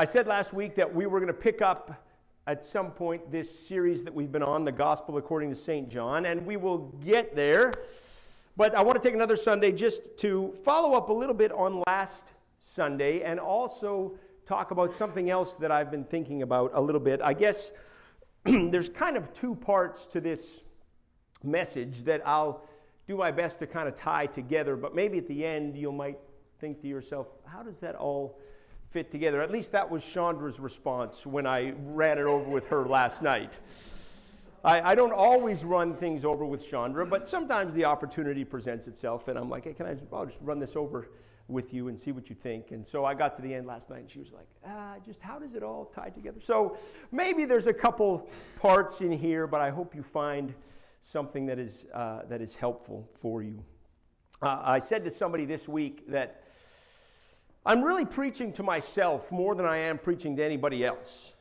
I said last week that we were going to pick up at some point this series that we've been on, the Gospel according to St. John, and we will get there. But I want to take another Sunday just to follow up a little bit on last Sunday and also talk about something else that I've been thinking about a little bit. I guess there's kind of two parts to this message that I'll do my best to kind of tie together, but maybe at the end you might think to yourself, how does that all fit together? At least that was Chandra's response when I ran it over with her last night. I don't always run things over with Chandra, but sometimes the opportunity presents itself, and I'm like, hey, I'll just run this over with you and see what you think. And so I got to the end last night, and she was like, just how does it all tie together? So maybe there's a couple parts in here, but I hope you find something that is helpful for you. I said to somebody this week that I'm really preaching to myself more than I am preaching to anybody else.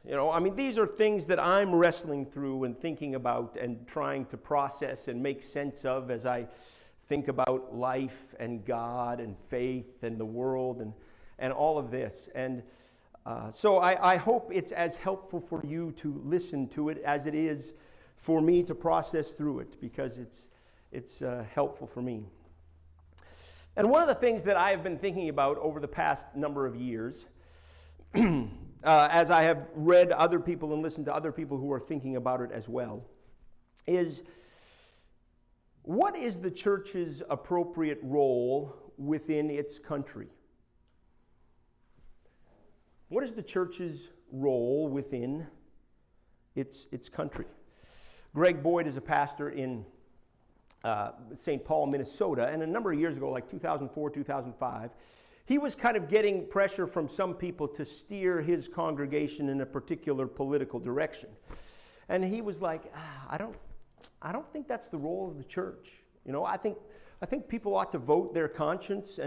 These are things that I'm wrestling through and thinking about and trying to process and make sense of as I think about life and God and faith and the world and all of this. And so I hope it's as helpful for you to listen to it as it is for me to process through it, because it's helpful for me. And one of the things that I have been thinking about over the past number of years, as I have read other people and listened to other people who are thinking about it as well, is what is the church's appropriate role within its country? What is the church's role within its country? Greg Boyd is a pastor in St. Paul, Minnesota, and a number of years ago, like 2004, 2005, he was kind of getting pressure from some people to steer his congregation in a particular political direction. And he was like, I don't think that's the role of the church. I think people ought to vote their conscience,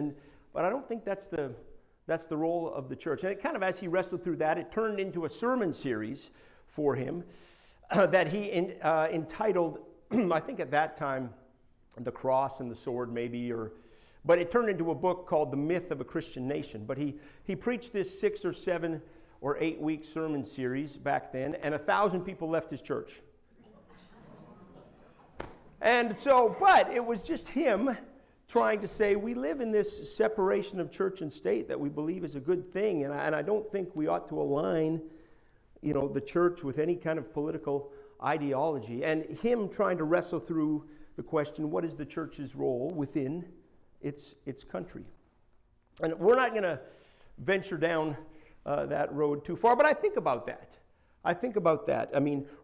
but I don't think that's the role of the church. And it kind of, as he wrestled through that, it turned into a sermon series for him that he entitled, I think at that time, The Cross and the Sword, maybe, but it turned into a book called The Myth of a Christian Nation. But he preached this 6 or 7 or 8 week sermon series back then, and 1,000 people left his church. And so, but it was just him trying to say, we live in this separation of church and state that we believe is a good thing, and I don't think we ought to align, the church with any kind of political ideology, and him trying to wrestle through the question, what is the church's role within its country? And we're not going to venture down that road too far, but I think about that.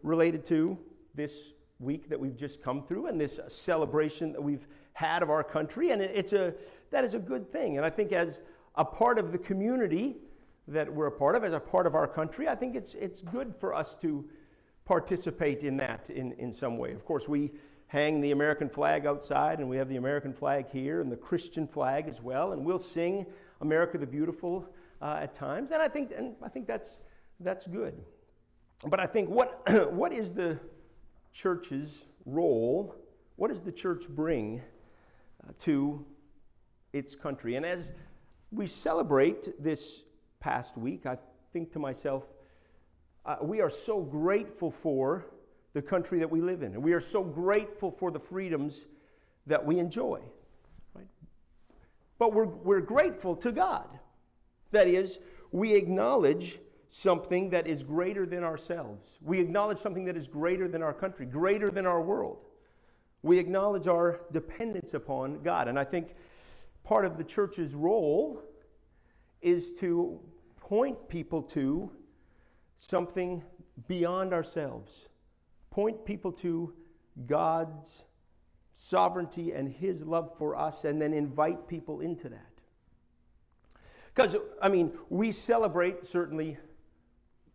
Related to this week that we've just come through and this celebration that we've had of our country, and that is a good thing. And I think as a part of the community that we're a part of, as a part of our country, I think it's good for us to participate in that in some way. Of course, we hang the American flag outside, and we have the American flag here and the Christian flag as well, and we'll sing America the Beautiful at times, and I think that's good. But I think what is the church's role? What does the church bring to its country? And as we celebrate this past week, I think to myself, we are so grateful for the country that we live in, and we are so grateful for the freedoms that we enjoy. Right? But we're grateful to God. That is, we acknowledge something that is greater than ourselves. We acknowledge something that is greater than our country, greater than our world. We acknowledge our dependence upon God. And I think part of the church's role is to point people to something beyond ourselves. Point people to God's sovereignty and His love for us, and then invite people into that. Because, we celebrate certainly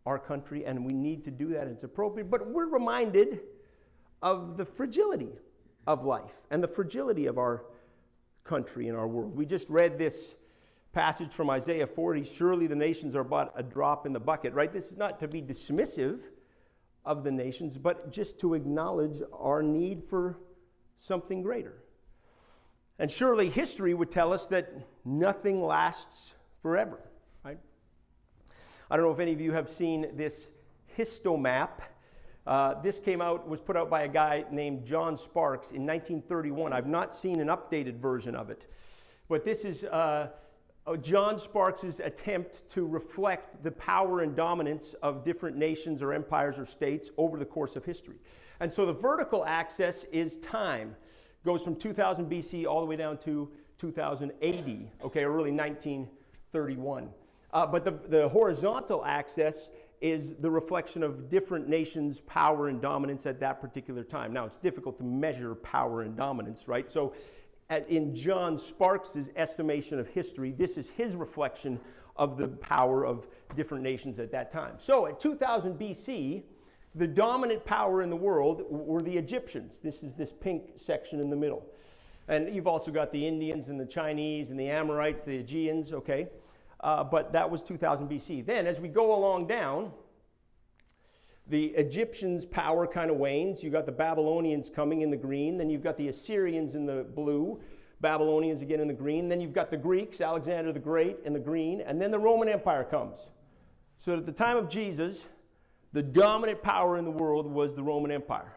our country, and we need to do that, and it's appropriate, but we're reminded of the fragility of life and the fragility of our country and our world. We just read this passage from Isaiah 40, surely the nations are but a drop in the bucket, right? This is not to be dismissive of the nations, but just to acknowledge our need for something greater. And surely history would tell us that nothing lasts forever, right? I don't know if any of you have seen this histomap. This was put out by a guy named John Sparks in 1931. I've not seen an updated version of it. But this is John Sparks' attempt to reflect the power and dominance of different nations or empires or states over the course of history. And so the vertical axis is time. Goes from 2000 BC all the way down to 2000 AD, okay, or really 1931. But the horizontal axis is the reflection of different nations' power and dominance at that particular time. Now, it's difficult to measure power and dominance, right? So in John Sparks' estimation of history, this is his reflection of the power of different nations at that time. So at 2000 BC, the dominant power in the world were the Egyptians. This is this pink section in the middle. And you've also got the Indians and the Chinese and the Amorites, the Aegeans, okay? But that was 2000 BC. Then as we go along down, the Egyptians' power kind of wanes. You've got the Babylonians coming in the green. Then you've got the Assyrians in the blue. Babylonians again in the green. Then you've got the Greeks, Alexander the Great in the green. And then the Roman Empire comes. So at the time of Jesus, the dominant power in the world was the Roman Empire.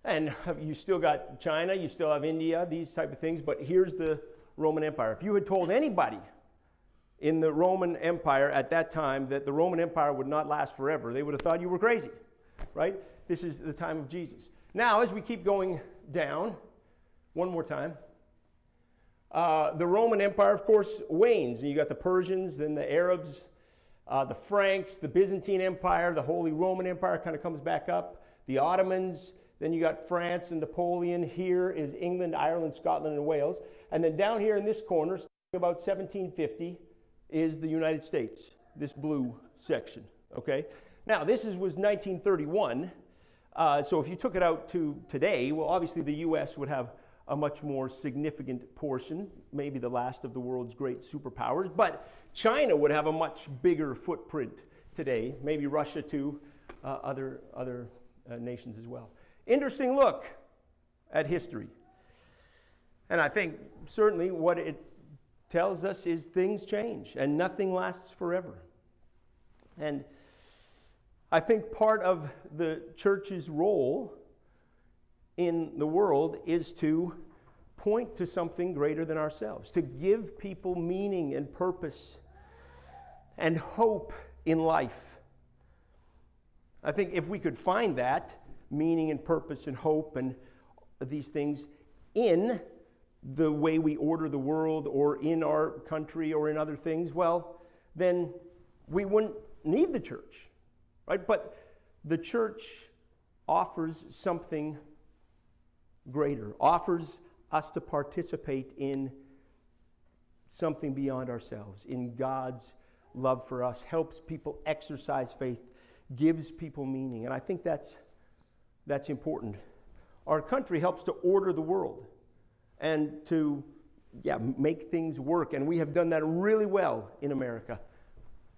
And you still got China, you still have India, these type of things. But here's the Roman Empire. If you had told anybody in the Roman Empire at that time that the Roman Empire would not last forever, they would have thought you were crazy, right? This is the time of Jesus. Now, as we keep going down, one more time, the Roman Empire, of course, wanes. And you got the Persians, then the Arabs, the Franks, the Byzantine Empire, the Holy Roman Empire kind of comes back up, the Ottomans, then you got France and Napoleon. Here is England, Ireland, Scotland, and Wales. And then down here in this corner, about 1750, is the United States, this blue section, okay? Now, this was 1931, so if you took it out to today, well, obviously the U.S. would have a much more significant portion, maybe the last of the world's great superpowers, but China would have a much bigger footprint today, maybe Russia too, other nations as well. Interesting look at history. And I think certainly what it tells us is things change and nothing lasts forever. And I think part of the church's role in the world is to point to something greater than ourselves, to give people meaning and purpose and hope in life. I think if we could find that meaning and purpose and hope and these things in the way we order the world or in our country or in other things, well, then we wouldn't need the church, right? But the church offers something greater, offers us to participate in something beyond ourselves, in God's love for us, helps people exercise faith, gives people meaning. And I think that's important. Our country helps to order the world and to make things work. And we have done that really well in America.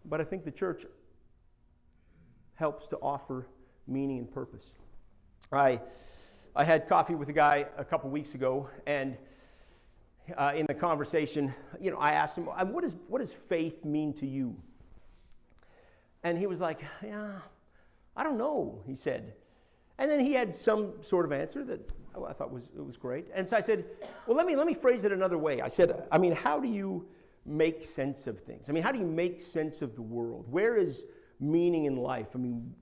But I think the church helps to offer meaning and purpose. I had coffee with a guy a couple weeks ago, and in the conversation, I asked him, what does faith mean to you? And he was like, I don't know, he said. And then he had some sort of answer that I thought was great. And so I said, well, let me phrase it another way. I said, how do you make sense of things? How do you make sense of the world? Where is meaning in life?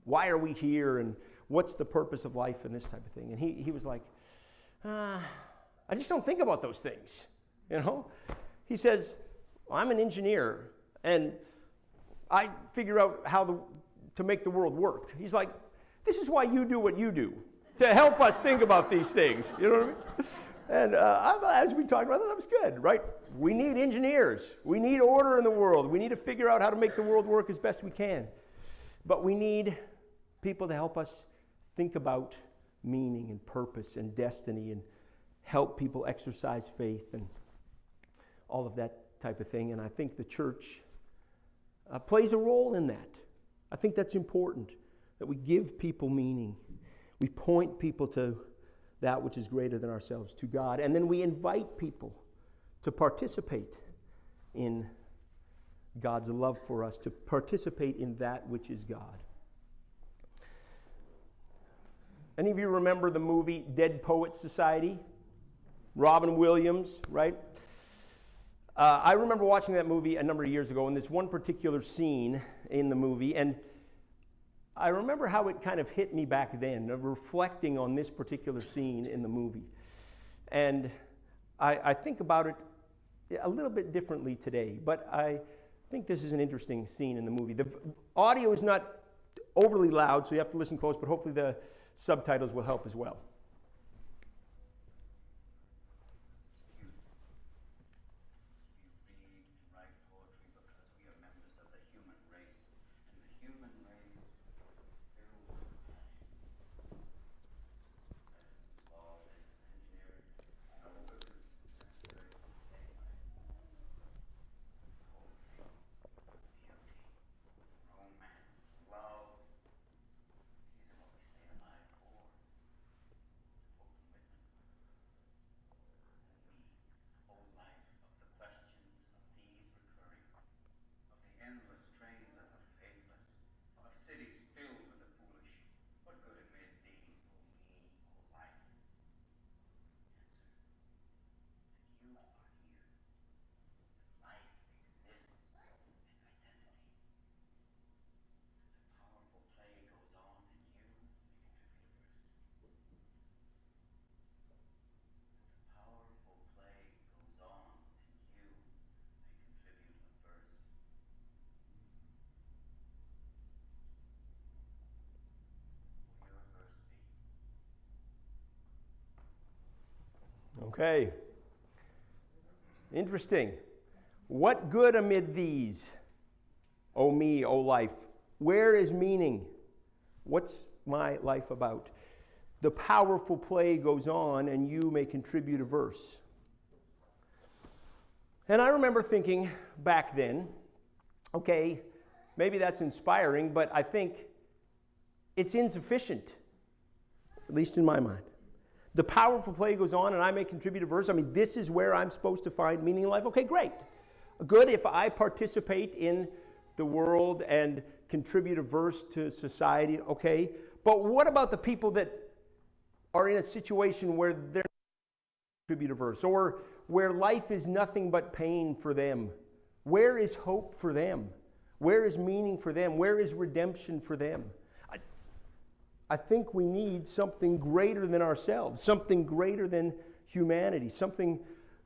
Why are we here? And what's the purpose of life and this type of thing? And he was like, I just don't think about those things, He says, well, I'm an engineer, and I figure out how to make the world work. He's like, this is why you do what you do, to help us think about these things. You know what I mean? And as we talked about that was good, right? We need engineers. We need order in the world. We need to figure out how to make the world work as best we can. But we need people to help us think about meaning and purpose and destiny and help people exercise faith and all of that type of thing. And I think the church plays a role in that. I think that's important, that we give people meaning. We point people to that which is greater than ourselves, to God. And then we invite people to participate in God's love for us, to participate in that which is God. Any of you remember the movie Dead Poets Society? Robin Williams, right? I remember watching that movie a number of years ago, and there's one particular scene in the movie, and I remember how it kind of hit me back then, reflecting on this particular scene in the movie. And I think about it a little bit differently today, but I think this is an interesting scene in the movie. The audio is not overly loud, so you have to listen close, but hopefully the subtitles will help as well. Okay. Interesting. What good amid these, O me, O life? Where is meaning? What's my life about? The powerful play goes on, and you may contribute a verse. And I remember thinking back then, okay, maybe that's inspiring, but I think it's insufficient, at least in my mind. The powerful play goes on, and I may contribute a verse. I mean, this is where I'm supposed to find meaning in life. Okay, great. Good if I participate in the world and contribute a verse to society, okay. But what about the people that are in a situation where they're not contribute a verse, or where life is nothing but pain for them? Where is hope for them? Where is meaning for them? Where is redemption for them? I think we need something greater than ourselves, something greater than humanity, something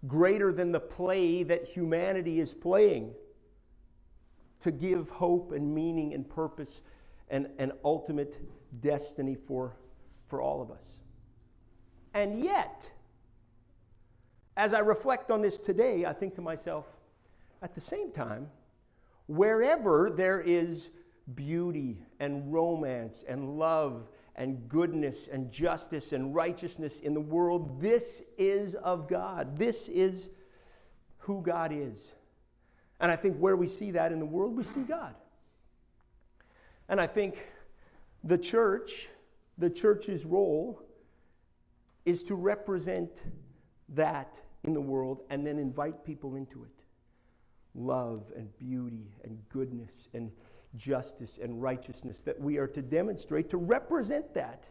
greater than the play that humanity is playing to give hope and meaning and purpose and an ultimate destiny for all of us. And yet, as I reflect on this today, I think to myself, at the same time, wherever there is beauty and romance and love and goodness and justice and righteousness in the world, this is of God. This is who God is. And I think where we see that in the world, we see God. And I think the church's role is to represent that in the world and then invite people into it. Love and beauty and goodness and justice and righteousness that we are to demonstrate, to represent that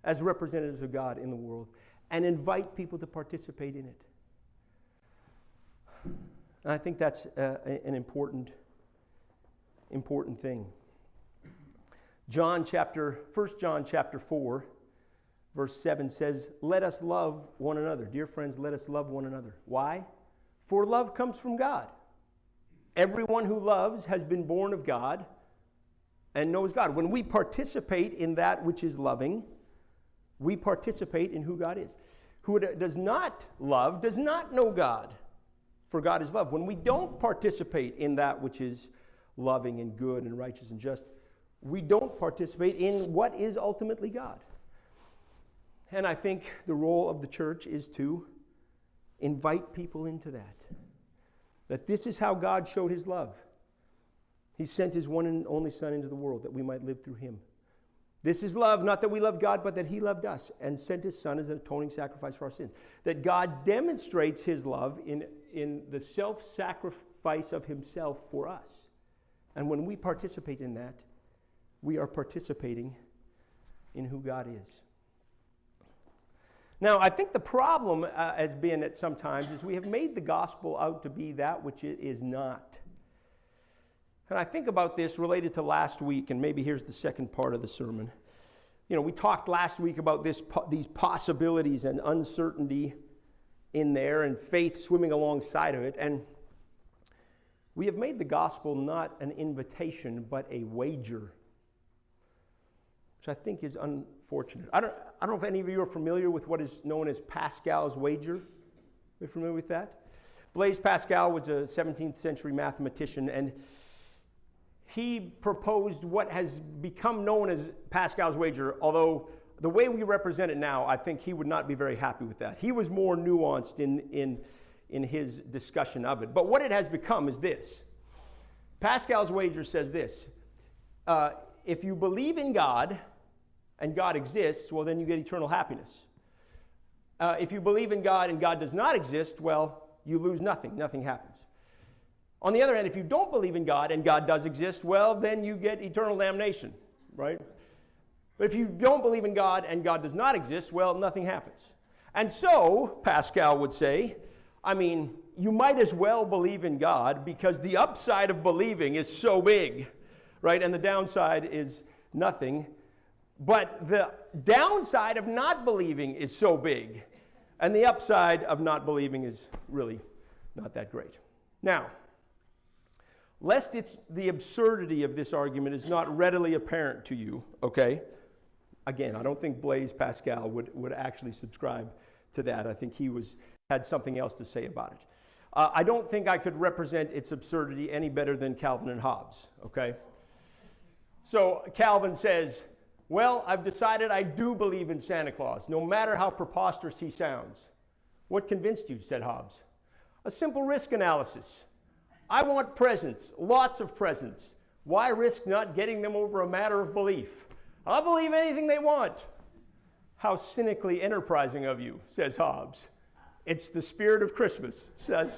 as representatives of God in the world and invite people to participate in it. And I think that's an important thing. 1 John chapter 4, verse 7 says, "Let us love one another." Dear friends, let us love one another. Why? For love comes from God. Everyone who loves has been born of God and knows God. When we participate in that which is loving, we participate in who God is. Who does not love does not know God, for God is love. When we don't participate in that which is loving and good and righteous and just, we don't participate in what is ultimately God. And I think the role of the church is to invite people into that. That this is how God showed his love. He sent his one and only Son into the world that we might live through him. This is love, not that we love God, but that he loved us and sent his Son as an atoning sacrifice for our sins. That God demonstrates his love in the self-sacrificial sacrifice of himself for us. And when we participate in that, we are participating in who God is. Now, I think the problem has been at sometimes is we have made the gospel out to be that which it is not. And I think about this related to last week, and maybe here's the second part of the sermon. You know, we talked last week about these possibilities and uncertainty in there and faith swimming alongside of it. And we have made the gospel not an invitation, but a wager, which I think is unfortunate. I don't know if any of you are familiar with what is known as Pascal's wager. Are you familiar with that? Blaise Pascal was a 17th century mathematician, and he proposed what has become known as Pascal's wager, although the way we represent it now, I think he would not be very happy with that. He was more nuanced in his discussion of it. But what it has become is this. Pascal's wager says this. If you believe in God and God exists, well, then you get eternal happiness. If you believe in God and God does not exist, well, you lose nothing. Nothing happens. On the other hand, if you don't believe in God and God does exist, well, then you get eternal damnation, right? But if you don't believe in God and God does not exist, well, nothing happens. And so, Pascal would say, I mean, you might as well believe in God because the upside of believing is so big, right? And the downside is nothing. But the downside of not believing is so big. And the upside of not believing is really not that great. Now, lest the absurdity of this argument is not readily apparent to you, okay? Again, I don't think Blaise Pascal would actually subscribe to that. I think he had something else to say about it. I don't think I could represent its absurdity any better than Calvin and Hobbes, okay? So Calvin says, well, I've decided I do believe in Santa Claus, no matter how preposterous he sounds. What convinced you, said Hobbes? A simple risk analysis. I want presents, lots of presents. Why risk not getting them over a matter of belief? I'll believe anything they want. How cynically enterprising of you, says Hobbes. It's the spirit of Christmas, says.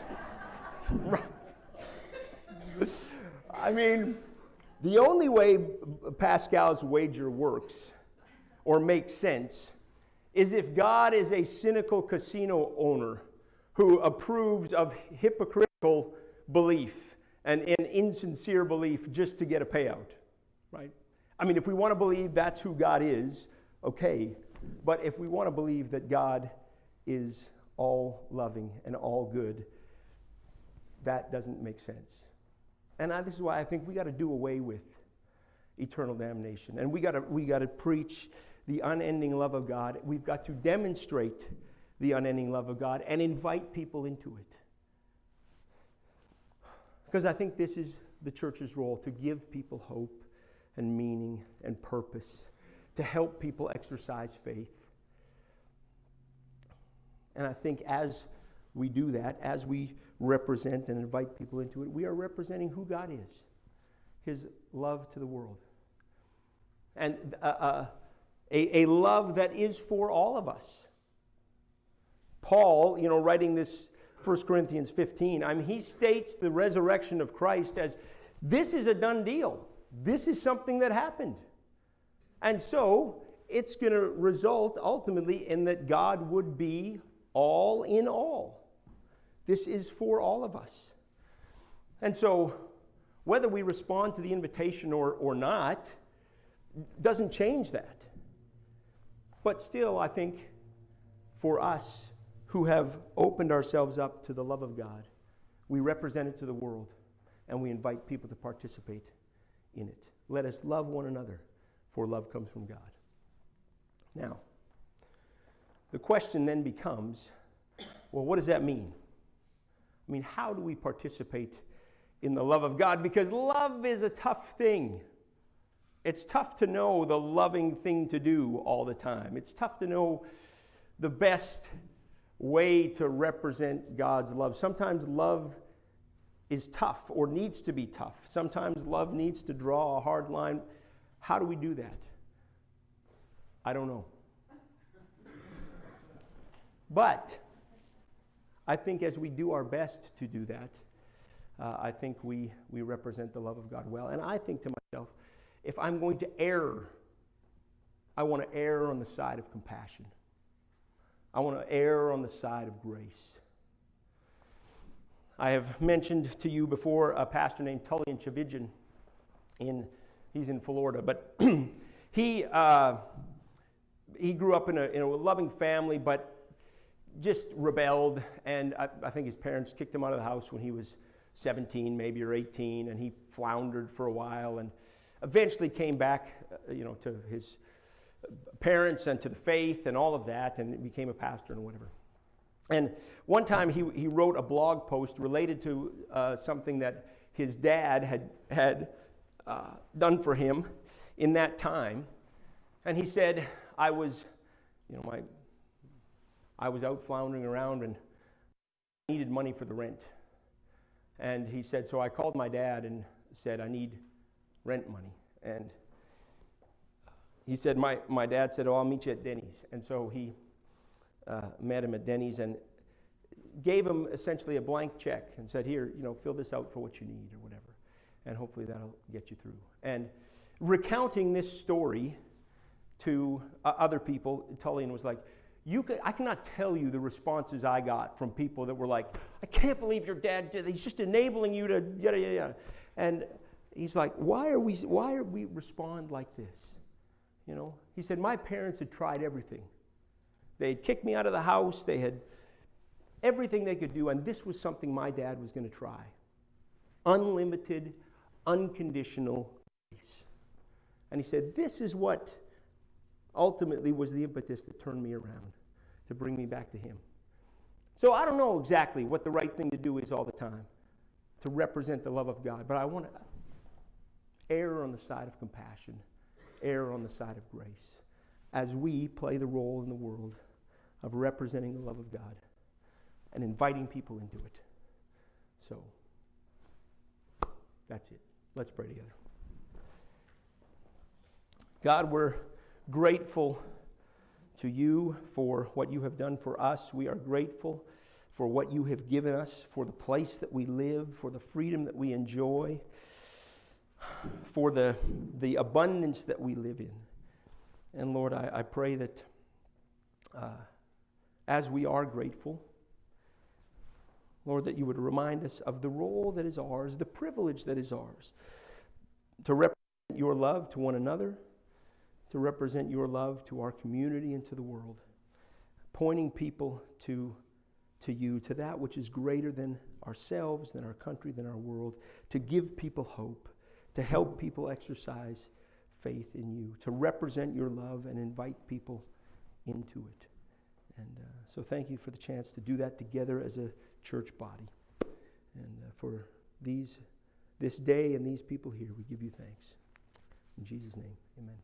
I mean, the only way Pascal's wager works or makes sense is if God is a cynical casino owner who approves of hypocritical belief and insincere belief just to get a payout, right? I mean, if we want to believe that's who God is, okay. But if we want to believe that God is all loving and all good, that doesn't make sense. And this is why I think we got to do away with eternal damnation. And we got to preach the unending love of God. We've got to demonstrate the unending love of God and invite people into it. Because I think this is the church's role, to give people hope and meaning and purpose, to help people exercise faith. And I think as we do that, as we represent and invite people into it, we are representing who God is, his love to the world. And a love that is for all of us. Paul, writing this 1 Corinthians 15, he states the resurrection of Christ as, this is a done deal. This is something that happened. And so, it's going to result ultimately in that God would be all in all. This is for all of us. And so, whether we respond to the invitation or not, doesn't change that. But still, I think, for us who have opened ourselves up to the love of God, we represent it to the world, and we invite people to participate in it. Let us love one another, for love comes from God. Now, the question then becomes, well, what does that mean? I mean, how do we participate in the love of God? Because love is a tough thing. It's tough to know the loving thing to do all the time. It's tough to know the best way to represent God's love. Sometimes love is tough or needs to be tough. Sometimes love needs to draw a hard line. How do we do that? I don't know. But I think as we do our best to do that, I think we represent the love of God well. And I think to myself, if I'm going to err, I want to err on the side of compassion. I want to err on the side of grace. I have mentioned to you before a pastor named Tullian Chavidjan. He's in Florida, but he grew up in a loving family, but just rebelled, and I think his parents kicked him out of the house when he was 17 maybe, or 18, and he floundered for a while and eventually came back to his parents and to the faith and all of that, and became a pastor and whatever. And one time he wrote a blog post related to something that his dad had done for him in that time. And he said, I was out floundering around and needed money for the rent. And he said, so I called my dad and said, I need rent money. And he said, my dad said, oh, I'll meet you at Denny's. And so he met him at Denny's and gave him essentially a blank check and said, here, fill this out for what you need or whatever. And hopefully that'll get you through. And recounting this story to other people, Tullian was like, I cannot tell you the responses I got from people that were like, I can't believe your dad did. He's just enabling you to yada yada yada. And he's like, why are we respond like this? He said, my parents had tried everything. They had kicked me out of the house. They had everything they could do, and this was something my dad was going to try. Unlimited, unconditional grace. And he said, this is what ultimately was the impetus that turned me around, to bring me back to him. So I don't know exactly what the right thing to do is all the time to represent the love of God, but I want to err on the side of compassion, err on the side of grace, as we play the role in the world of representing the love of God and inviting people into it. So that's it. Let's pray together. God, we're grateful to you for what you have done for us. We are grateful for what you have given us, for the place that we live, for the freedom that we enjoy, for the abundance that we live in. And Lord, I pray that as we are grateful, Lord, that you would remind us of the role that is ours, the privilege that is ours, to represent your love to one another, to represent your love to our community and to the world, pointing people to you, to that which is greater than ourselves, than our country, than our world, to give people hope, to help people exercise faith in you, to represent your love and invite people into it. And so thank you for the chance to do that together as a church body. And for this day and these people here, we give you thanks. In Jesus' name, amen.